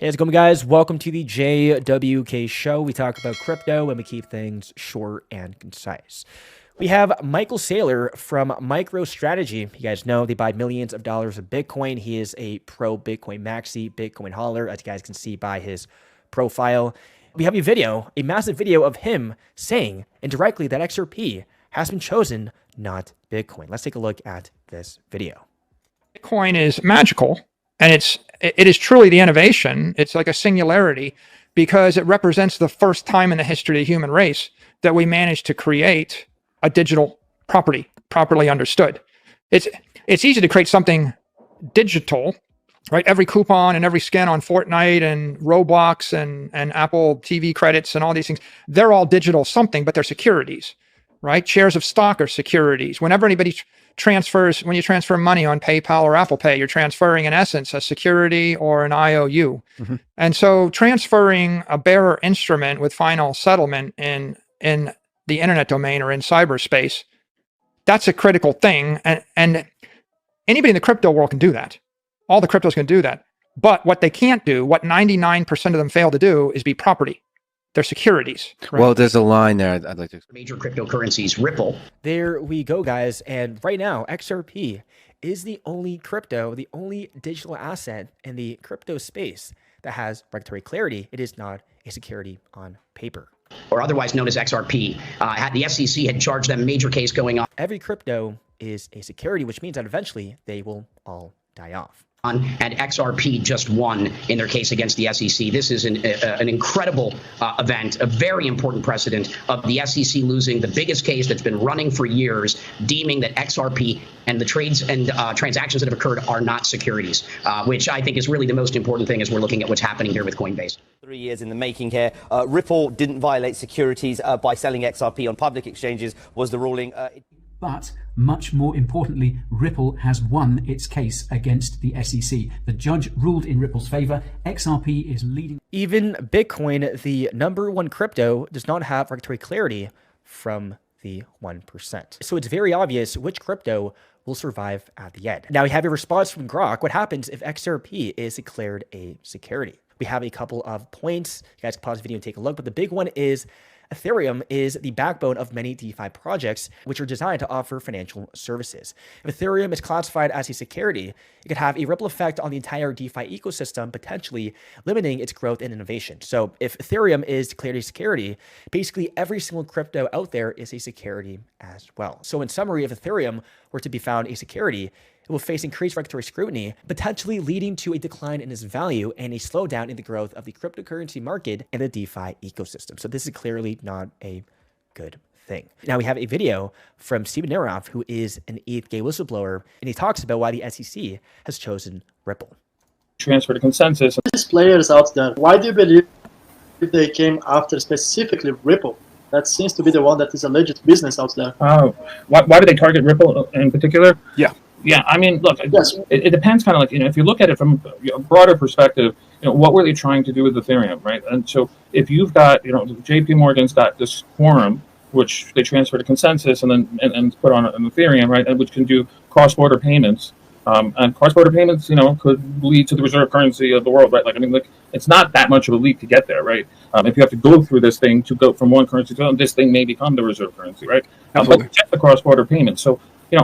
Hey, how's it going, guys? Welcome to the JWK show. We talk about crypto and we keep things short and concise. We have Michael Saylor from MicroStrategy. You guys know they buy millions of dollars of Bitcoin. He is a pro Bitcoin maxi, Bitcoin hauler, as you guys can see by his profile. We have a video, a massive video of him saying indirectly that XRP has been chosen, not Bitcoin. Let's take a look at this video. Bitcoin is magical, and it is truly the innovation. It's like a singularity because it represents the first time in the history of the human race that we managed to create a digital property, properly understood. It's easy to create something digital, right? Every coupon and every skin on Fortnite and Roblox and Apple TV credits and all these things, they're all digital something, but they're securities, right? Shares of stock are securities. Whenever anybody transfers, when you transfer money on PayPal or Apple Pay, you're transferring in essence a security or an IOU. Mm-hmm. And so transferring a bearer instrument with final settlement in the internet domain or in cyberspace, that's a critical thing. And anybody in the crypto world can do that. All the cryptos can do that. But what they can't do, what 99% of them fail to do, is be property. They're securities. Right? Well, there's a line there I'd like to explain. Major cryptocurrencies, Ripple. There we go, guys. And right now, XRP is the only crypto, the only digital asset in the crypto space that has regulatory clarity. It is not a security on paper. Or otherwise known as XRP. The SEC had charged them a major case going on. Every crypto is a security, which means that eventually they will all die off. And XRP just won in their case against the SEC. This is an incredible event, a very important precedent of the SEC losing the biggest case that's been running for years, deeming that XRP and the trades and transactions that have occurred are not securities, which I think is really the most important thing as we're looking at what's happening here with Coinbase. 3 years in the making here. Ripple didn't violate securities by selling XRP on public exchanges, was the ruling. But much more importantly, Ripple has won its case against the SEC. The judge ruled in Ripple's favor. XRP is leading. Even Bitcoin, the #1 crypto, does not have regulatory clarity from the 1%. So it's very obvious which crypto will survive at the end. Now we have a response from Grok. What happens if XRP is declared a security? We have a couple of points. You guys can pause the video and take a look. But the big one is Ethereum is the backbone of many DeFi projects, which are designed to offer financial services. If Ethereum is classified as a security, it could have a ripple effect on the entire DeFi ecosystem, potentially limiting its growth and innovation. So if Ethereum is declared a security, basically every single crypto out there is a security as well. So in summary, if Ethereum were to be found a security, it will face increased regulatory scrutiny, potentially leading to a decline in its value and a slowdown in the growth of the cryptocurrency market and the DeFi ecosystem. So this is clearly not a good thing. Now we have a video from Steven Neroff, who is an ETH gay whistleblower, and he talks about why the SEC has chosen Ripple. Transfer to consensus. These players out there, why do you believe they came after specifically Ripple? That seems to be the one that is a legit business out there. Why do they target Ripple in particular? Yeah, I mean, look, yes. it depends kind of like, if you look at it from a broader perspective, what were they trying to do with Ethereum, right? And so if you've got, JP Morgan's got this quorum, which they transfer to consensus and then and put on an Ethereum, right? And which can do cross-border payments. And cross-border payments, could lead to the reserve currency of the world, right? It's not that much of a leap to get there, right? If you have to go through this thing to go from one currency to another, this thing may become the reserve currency, right? But check the cross-border payments. So,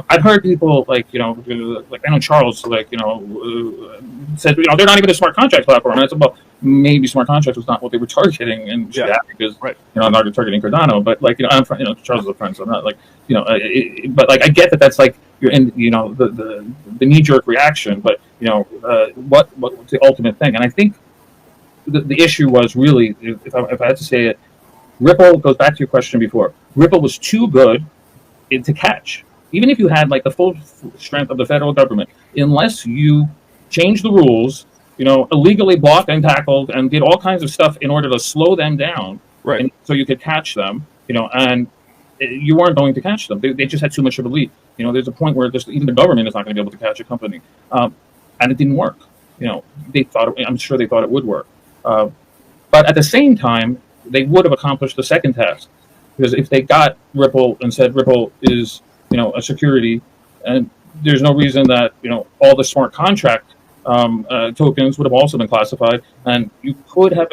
I've heard people I know Charles, said, they're not even a smart contract platform. And it's about maybe smart contracts was not what they were targeting, and because I'm not targeting Cardano, but I'm Charles is a friend, so I'm not but I get that that's you're in the knee-jerk reaction, but what's the ultimate thing? And I think the issue was really, if I had to say it, Ripple goes back to your question before. Ripple was too good to catch. Even if you had the full strength of the federal government, unless you change the rules, illegally blocked and tackled and did all kinds of stuff in order to slow them down, right? And so you could catch them, and you weren't going to catch them. They just had too much of a lead. There's a point where even the government is not going to be able to catch a company, and it didn't work. I'm sure they thought it would work, but at the same time, they would have accomplished the second task, because if they got Ripple and said Ripple is a security, and there's no reason that all the smart contract tokens would have also been classified, and you could have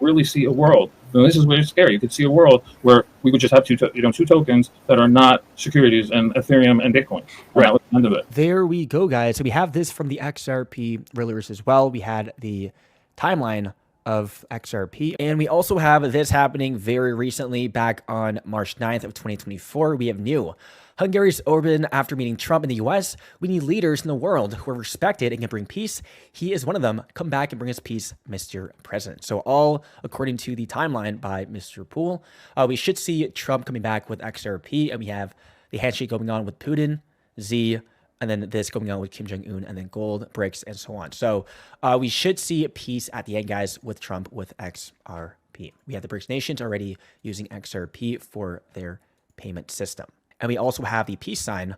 really see a world. And this is where it's scary. You could see a world where we would just have two tokens that are not securities, and Ethereum and Bitcoin. And that was the end of it. There we go, guys. So we have this from the XRP release as well. We had the timeline of XRP, and we also have this happening very recently back on March 9th of 2024. We have new Hungary's Orban, after meeting Trump in the US, we need leaders in the world who are respected and can bring peace. He is one of them. Come back and bring us peace, Mr. President. So all according to the timeline by Mr. Poole. We should see Trump coming back with XRP, and we have the handshake going on with Putin, Z, and then this going on with Kim Jong-un, and then gold, BRICS, and so on. So we should see peace at the end, guys, with Trump with XRP. We have the BRICS nations already using XRP for their payment system. And we also have the peace sign.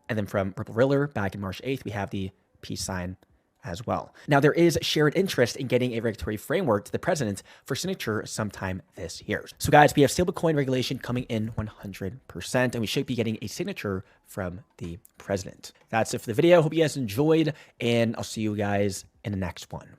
And then from Ripple Riller back in March 8th, we have the peace sign as well. Now, there is shared interest in getting a regulatory framework to the president for signature sometime this year. So guys, we have stablecoin regulation coming in 100%, and we should be getting a signature from the president. That's it for the video. Hope you guys enjoyed, and I'll see you guys in the next one.